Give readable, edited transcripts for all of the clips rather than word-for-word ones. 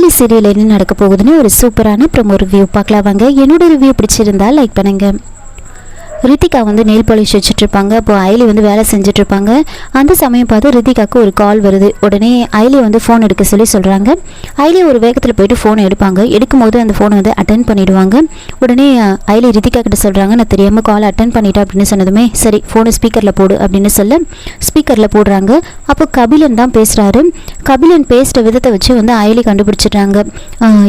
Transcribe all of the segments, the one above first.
இந்த சீரியல் என்ன நடக்க போகுதுன்னு ஒரு சூப்பரான ப்ரோமோ ரிவ்யூ பார்க்கலாம் வாங்க. என்னோட ரிவ்யூ பிடிச்சிருந்தா லைக் பண்ணுங்க. ரித்திகா வந்து நெயில் பாலிஷ் வச்சுட்ருப்பாங்க. அப்போ ஐலி வந்து வேலை செஞ்சிட்ருப்பாங்க. அந்த சமயம் பார்த்து ரித்திகாவுக்கு ஒரு கால் வருது. உடனே ஐலி வந்து ஃபோன் எடுக்க சொல்கிறாங்க. ஐலி ஒரு வேகத்தில் போயிட்டு ஃபோனை எடுப்பாங்க. எடுக்கும்போது அந்த ஃபோனை வந்து அட்டன் பண்ணிவிடுவாங்க. உடனே ஐலி ரித்திகா கிட்ட சொல்கிறாங்க, நான் தெரியாமல் கால் அட்டன் பண்ணிட்டேன் அப்படின்னு சொன்னதுமே, சரி ஃபோனை ஸ்பீக்கரில் போடு அப்படின்னு சொல்ல ஸ்பீக்கரில் போடுறாங்க. அப்போ கபிலன் தான் பேசுகிறாரு. கபிலன் பேசுகிற விதத்தை வச்சு வந்து ஐலி கண்டுபிடிச்சிட்டாங்க.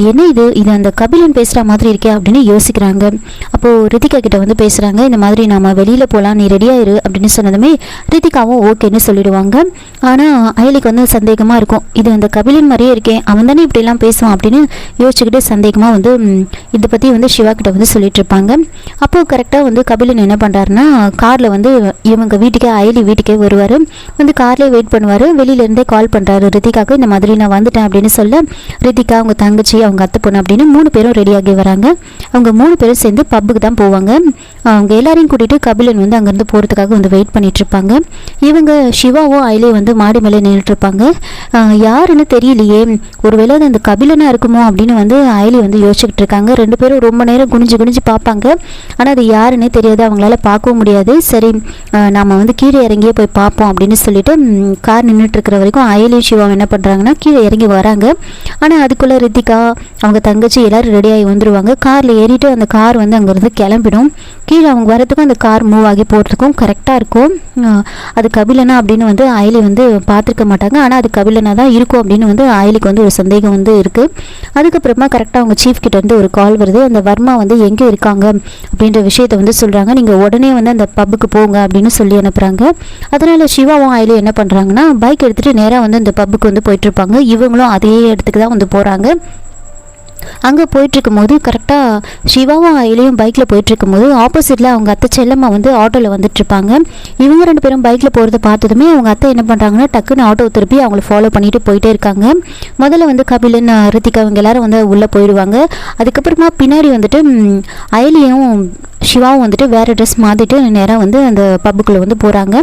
என்ன இது அந்த கபிலன் பேசுகிற மாதிரி இருக்கே அப்படின்னு யோசிக்கிறாங்க. அப்போது ரித்திகா கிட்ட வந்து பேசுகிறாங்க, இந்த மாதிரி நாம வெளியில் போகலாம், நீ ரெடியாயிரு அப்படின்னு சொன்னதுமே ரித்திகாவும் ஓகேன்னு சொல்லிடுவாங்க. ஆனால் ஐலிக்கு வந்து சந்தேகமாக இருக்கும், இது அந்த கபிலன் மாதிரியே இருக்கேன், அவன் தானே இப்படிலாம் பேசுவான் அப்படின்னு யோசிச்சுக்கிட்டு சந்தேகமாக வந்து இதை பற்றி வந்து சிவா கிட்ட வந்து சொல்லிட்டு இருப்பாங்க. அப்போது கரெக்டாக வந்து கபிலன் என்ன பண்ணுறாருன்னா, காரில் வந்து இவங்க வீட்டுக்கே ஐலி வீட்டுக்கே வருவார். வந்து கார்லேயே வெயிட் பண்ணுவார். வெளியிலேருந்தே கால் பண்ணுறாரு ரித்திகாவுக்கு, இந்த மாதிரி நான் வந்துட்டேன் அப்படின்னு சொல்ல ரித்திகா, அவங்க தங்கச்சி, அவங்க அத்தை பொண்ணு அப்படின்னு 3 பேரும் ரெடியாகி வராங்க. அவங்க 3 பேரும் சேர்ந்து பப்புக்கு தான் போவாங்க. அவங்க எல்லாரையும் கூட்டிகிட்டு கபிலன் வந்து அங்கேருந்து போகிறதுக்காக வந்து வெயிட் பண்ணிட்டு இருப்பாங்க. இவங்க சிவாவும் ஐலியும் வந்து மாடி மேலே நின்றுட்டு இருப்பாங்க. யாருன்னு தெரியலையே, ஒருவேளை அந்த கபிலனாக இருக்குமோ அப்படின்னு வந்து ஐலி வந்து யோசிச்சுக்கிட்டு இருக்காங்க. 2 பேரும் ரொம்ப நேரம் குனிஞ்சு பார்ப்பாங்க. ஆனால் அது யாருன்னே தெரியாது, அவங்களால பார்க்கவும் முடியாது. சரி நாம் வந்து கீழே இறங்கியே போய் பார்ப்போம் அப்படின்னு சொல்லிட்டு கார் நின்றுட்டு இருக்கிற வரைக்கும் ஐலியும் சிவாவும் என்ன பண்ணுறாங்கன்னா கீழே இறங்கி வராங்க. ஆனால் அதுக்குள்ளே ரித்திகா, அவங்க தங்கச்சி எல்லோரும் ரெடியாகி வந்துடுவாங்க. காரில் ஏறிட்டு அந்த கார் வந்து அங்கேருந்து கிளம்பிடும். கீழே அவங்க வரத்துக்கும் அந்த கார் மூவ் ஆகி போகிறதுக்கும் கரெக்டாக இருக்கும். அது கபிலனா அப்படின்னு வந்து ஐலி வந்து பார்த்துருக்க மாட்டாங்க. ஆனால் அது கபிலனா தான் இருக்கும் அப்படின்னு வந்து ஐலிக்கு வந்து ஒரு சந்தேகம் வந்து இருக்குது. அதுக்கப்புறமா கரெக்டாக அவங்க சீஃப் கிட்ட இருந்து ஒரு கால் வருது. அந்த வர்மா வந்து எங்கே இருக்காங்க அப்படின்ற விஷயத்தை வந்து சொல்கிறாங்க. நீங்கள் உடனே வந்து அந்த பப்புக்கு போங்க அப்படின்னு சொல்லி அனுப்புகிறாங்க. அதனால் சிவாவும் ஐலி என்ன பண்ணுறாங்கன்னா பைக் எடுத்துகிட்டு நேராக வந்து அந்த பப்புக்கு வந்து போயிட்டுருப்பாங்க. இவங்களும் அதே இடத்துக்கு தான் வந்து போகிறாங்க. அங்கே போயிட்டுருக்கும்போது கரெக்டாக சிவாவும் ஐலியும் பைக்கில் போயிட்டுருக்கும்போது ஆப்போசிட்டில் அவங்க அத்தை செல்லம்மா வந்து ஆட்டோவில் வந்துட்டுருப்பாங்க. இவங்க 2 பேரும் பைக்கில் போகிறத பார்த்ததுமே அவங்க அத்தை என்ன பண்ணுறாங்கன்னா டக்குன்னு ஆட்டோ திருப்பி அவங்கள ஃபாலோ பண்ணிட்டு போயிட்டே இருக்காங்க. முதல்ல வந்து கபிலன், ரித்திகா இவங்க எல்லாரும் வந்து உள்ளே போயிடுவாங்க. அதுக்கப்புறமா பின்னாடி வந்துட்டு ஐலியும் சிவாவும் வந்துட்டு வேறு ட்ரெஸ் மாற்றிட்டு நேராக வந்து அந்த பப்புக்குள்ளே வந்து போகிறாங்க.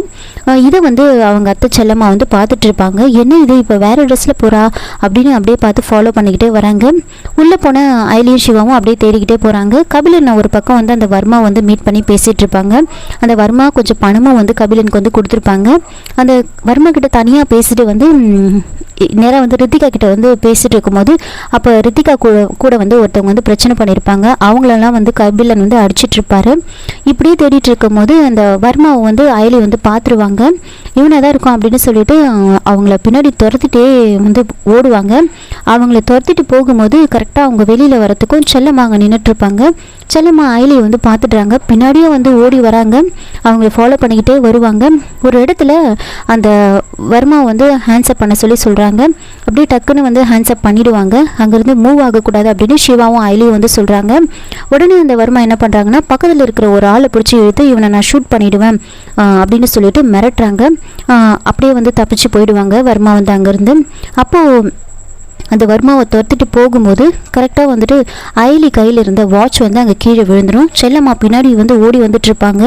இதை வந்து அவங்க அத்தை செல்லம்மா வந்து பார்த்துட்டு இருப்பாங்க. என்ன இது இப்போ வேறு ட்ரெஸ்ஸில் போகிறா அப்படின்னு அப்படியே பார்த்து ஃபாலோ பண்ணிக்கிட்டே வராங்க. உள்ளே போன ஐலியும் சிவாவும் அப்படியே தேடிக்கிட்டே போகிறாங்க. கபிலன் ஒரு பக்கம் வந்து அந்த வர்மா வந்து மீட் பண்ணி பேசிகிட்டு இருப்பாங்க. அந்த வர்மா கொஞ்சம் பணமும் வந்து கபிலனுக்கு வந்து கொடுத்துருப்பாங்க. அந்த வர்மா கிட்ட தனியாக பேசிட்டு வந்து நேராக வந்து ரித்திகா கிட்ட வந்து பேசிகிட்டு இருக்கும்போது அப்போ ரித்திகா கூட வந்து ஒருத்தவங்க வந்து பிரச்சனை பண்ணியிருப்பாங்க. அவங்களெல்லாம் வந்து கபிலன் வந்து அடிச்சிட்டு இருப்பாரு. இப்படியே தேடிட்டு இருக்கும்போது அந்த வர்மாவை வந்து ஐலி வந்து பார்த்துருவாங்க. இவனாக தான் இருக்கும் அப்படின்னு சொல்லிட்டு அவங்கள பின்னாடி துரத்திட்டே வந்து ஓடுவாங்க. அவங்கள துரத்திட்டு போகும்போது கரெக்டாக அவங்க வெளியில் வரத்துக்கும் செல்லம்மா அங்கே நின்றுட்டுருப்பாங்க. செல்லம்மா ஐலியை வந்து பார்த்துட்றாங்க. பின்னாடியே வந்து ஓடி வராங்க. அவங்கள ஃபாலோ பண்ணிக்கிட்டே வருவாங்க. ஒரு இடத்துல அந்த வர்மா வந்து ஹேண்ட்ஸ்அப் பண்ண சொல்கிறாங்க. அப்படியே டக்குன்னு வந்து ஹேண்ட்ஸ்அப் பண்ணிவிடுவாங்க. அங்கேருந்து மூவ் ஆகக்கூடாது அப்படின்னு சிவாவும் ஐலியும் வந்து சொல்கிறாங்க. உடனே அந்த வர்மா என்ன பண்ணுறாங்கன்னா பக்கத்தில் இருக்கிற ஒரு ஆளை பிடிச்சி இழுத்து இவனை நான் ஷூட் பண்ணிவிடுவேன் அப்படின்னு சொல்லிட்டு மிரட்டுறாங்க. அப்படியே வந்து தப்பிச்சு போயிடுவாங்க வர்மா வந்து அங்கேருந்து. அப்போது அந்த வர்மாவை துரத்திட்டு போகும்போது கரெக்டாக வந்துட்டு ஐலி கையில் இருந்த வாட்ச் வந்து அங்கே கீழே விழுந்துடும். செல்லம்மா பின்னாடி வந்து ஓடி வந்துட்டுருப்பாங்க.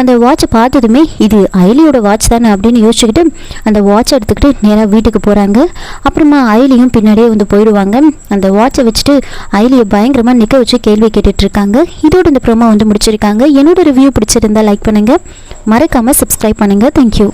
அந்த வாட்சை பார்த்ததுமே இது ஐலியோட வாட்ச் தானே அப்படின்னு யோசிச்சுக்கிட்டு அந்த வாட்சை எடுத்துக்கிட்டு நேராக வீட்டுக்கு போகிறாங்க. அப்புறமா ஐலியும் பின்னாடியே வந்து போயிடுவாங்க. அந்த வாட்சை வச்சுட்டு ஐலியை பயங்கரமாக நிற்க வச்சு கேள்வி கேட்டுட்ருக்காங்க. இதோட இந்த ப்ரோமோ வந்து முடிச்சிருக்காங்க. என்னோட ரிவ்யூ பிடிச்சிருந்தா லைக் பண்ணுங்கள், மறக்காமல் சப்ஸ்கிரைப் பண்ணுங்கள். தேங்க்யூ.